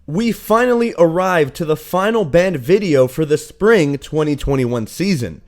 We finally arrived to the final band video for the spring 2021 season.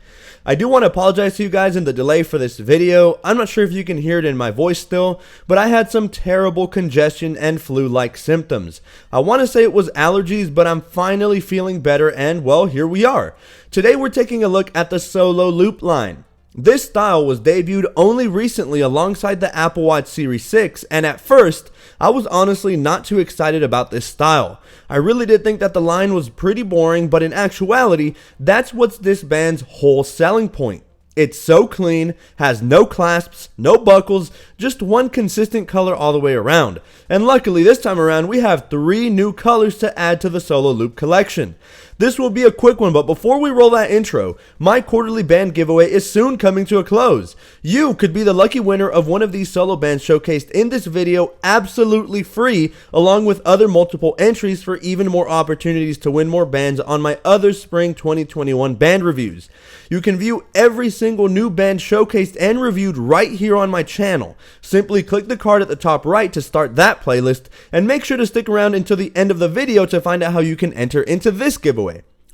I do want to apologize to you guys in the delay for this video. I'm not sure if you can hear it in my voice still, but I had some terrible congestion and flu-like symptoms. I want to say it was allergies, but I'm finally feeling better and well, here we are. Today we're taking a look at the Solo Loop line. This style was debuted only recently alongside the Apple Watch Series 6, and at first, I was honestly not too excited about this style. I really did think that the line was pretty boring, but in actuality, that's what's this band's whole selling point. It's so clean, has no clasps, no buckles, just one consistent color all the way around. And luckily this time around we have 3 new colors to add to the Solo Loop collection. This will be a quick one, but before we roll that intro, my quarterly band giveaway is soon coming to a close. You could be the lucky winner of one of these solo bands showcased in this video absolutely free, along with other multiple entries for even more opportunities to win more bands on my other spring 2021 band reviews. You can view every single new band showcased and reviewed right here on my channel. Simply click the card at the top right to start that playlist, and make sure to stick around until the end of the video to find out how you can enter into this giveaway.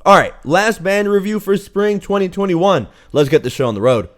Alright, last band review for spring 2021. Let's get the show on the road.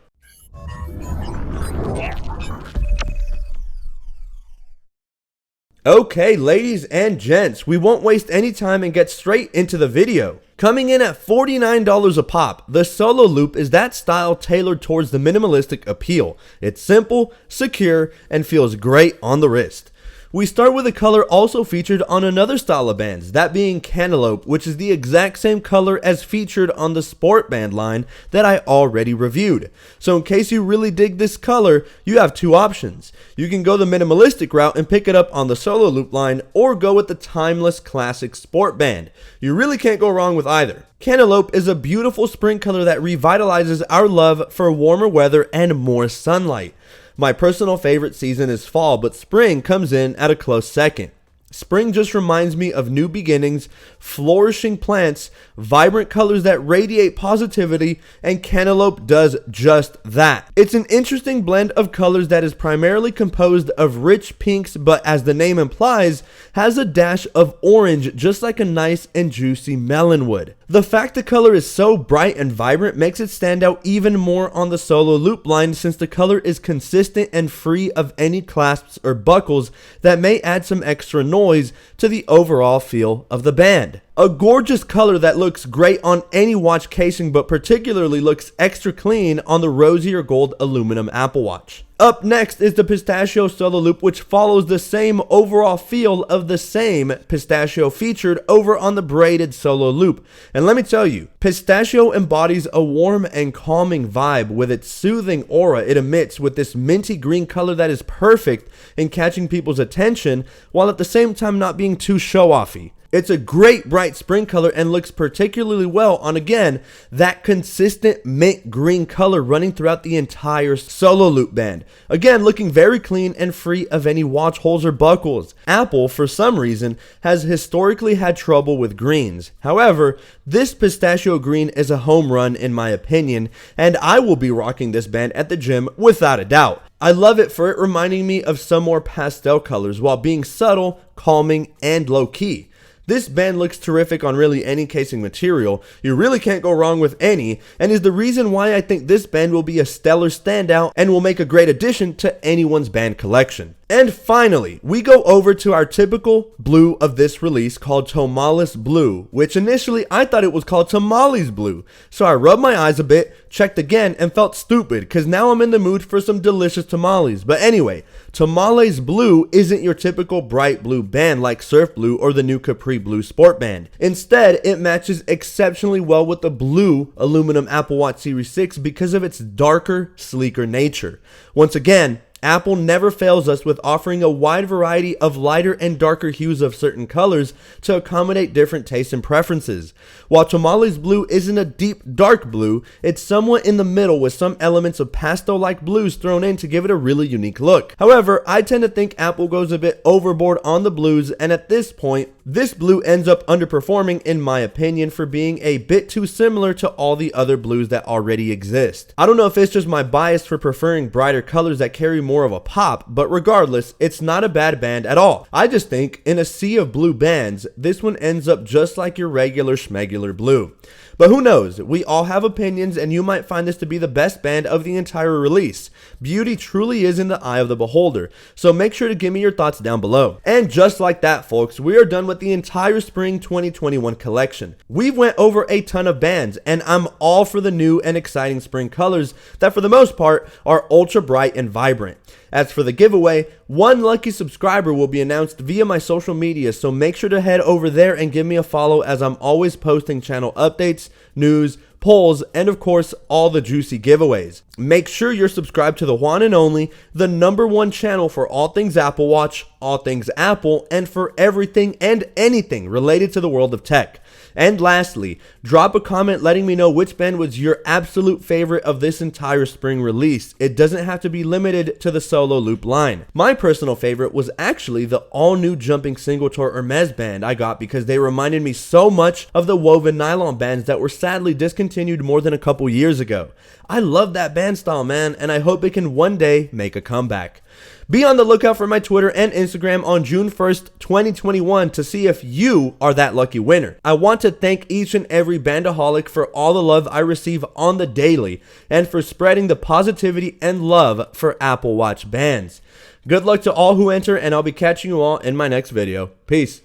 Okay, ladies and gents, we won't waste any time and get straight into the video. Coming in at $49 a pop, the Solo Loop is that style tailored towards the minimalistic appeal. It's simple, secure, and feels great on the wrist. We start with a color also featured on another style of bands, that being Cantaloupe, which is the exact same color as featured on the Sport Band line that I already reviewed. So in case you really dig this color, you have 2 options. You can go the minimalistic route and pick it up on the Solo Loop line, or go with the timeless classic Sport Band. You really can't go wrong with either. Cantaloupe is a beautiful spring color that revitalizes our love for warmer weather and more sunlight. My personal favorite season is fall, but spring comes in at a close second. Spring just reminds me of new beginnings, flourishing plants, vibrant colors that radiate positivity, and Cantaloupe does just that. It's an interesting blend of colors that is primarily composed of rich pinks, but as the name implies, has a dash of orange, just like a nice and juicy melon would. The fact the color is so bright and vibrant makes it stand out even more on the Solo Loop line, since the color is consistent and free of any clasps or buckles that may add some extra noise to the overall feel of the band. A gorgeous color that looks great on any watch casing, but particularly looks extra clean on the rosier gold aluminum Apple Watch. Up next is the Pistachio Solo Loop, which follows the same overall feel of the same pistachio featured over on the braided Solo Loop. And let me tell you, Pistachio embodies a warm and calming vibe with its soothing aura it emits with this minty green color that is perfect in catching people's attention, while at the same time not being too show-offy. It's a great bright spring color and looks particularly well on, again, that consistent mint green color running throughout the entire Solo Loop band. Again, looking very clean and free of any watch holes or buckles. Apple, for some reason, has historically had trouble with greens. However, this pistachio green is a home run in my opinion, and I will be rocking this band at the gym without a doubt. I love it for it reminding me of some more pastel colors while being subtle, calming, and low-key. This band looks terrific on really any casing material. You really can't go wrong with any, and is the reason why I think this band will be a stellar standout and will make a great addition to anyone's band collection. And finally, we go over to our typical blue of this release called Tomales Blue, which initially I thought it was called Tamales Blue. So I rubbed my eyes a bit, checked again, and felt stupid because now I'm in the mood for some delicious tamales. But anyway, Tomales Blue isn't your typical bright blue band like Surf Blue or the new Capri Blue Sport Band. Instead, it matches exceptionally well with the blue aluminum Apple Watch Series 6 because of its darker, sleeker nature. Once again, Apple never fails us with offering a wide variety of lighter and darker hues of certain colors to accommodate different tastes and preferences. While Tomales Blue isn't a deep dark blue, it's somewhat in the middle with some elements of pastel-like blues thrown in to give it a really unique look. However, I tend to think Apple goes a bit overboard on the blues, and at this point, this blue ends up underperforming in my opinion for being a bit too similar to all the other blues that already exist. I don't know if it's just my bias for preferring brighter colors that carry more of a pop, but regardless, it's not a bad band at all. I just think, in a sea of blue bands, this one ends up just like your regular schmegular blue. But who knows, we all have opinions and you might find this to be the best band of the entire release. Beauty truly is in the eye of the beholder, so make sure to give me your thoughts down below. And just like that folks, we are done with the entire spring 2021 collection. We've went over a ton of bands and I'm all for the new and exciting spring colors that for the most part are ultra bright and vibrant. As for the giveaway, one lucky subscriber will be announced via my social media, so make sure to head over there and give me a follow as I'm always posting channel updates, news, polls, and of course, all the juicy giveaways. Make sure you're subscribed to TheJuan&Only, the #1 channel for all things Apple Watch, all things Apple, and for everything and anything related to the world of tech. And lastly, drop a comment letting me know which band was your absolute favorite of this entire spring release. It doesn't have to be limited to the solo loop line. My personal favorite was actually the all-new jumping single-tour Hermes band I got because they reminded me so much of the woven nylon bands that were sadly discontinued more than a couple years ago. I love that band style, man, and I hope it can one day make a comeback. Be on the lookout for my Twitter and Instagram on June 1st, 2021 to see if you are that lucky winner. I want to thank each and every bandaholic for all the love I receive on the daily and for spreading the positivity and love for Apple Watch bands. Good luck to all who enter, and I'll be catching you all in my next video. Peace.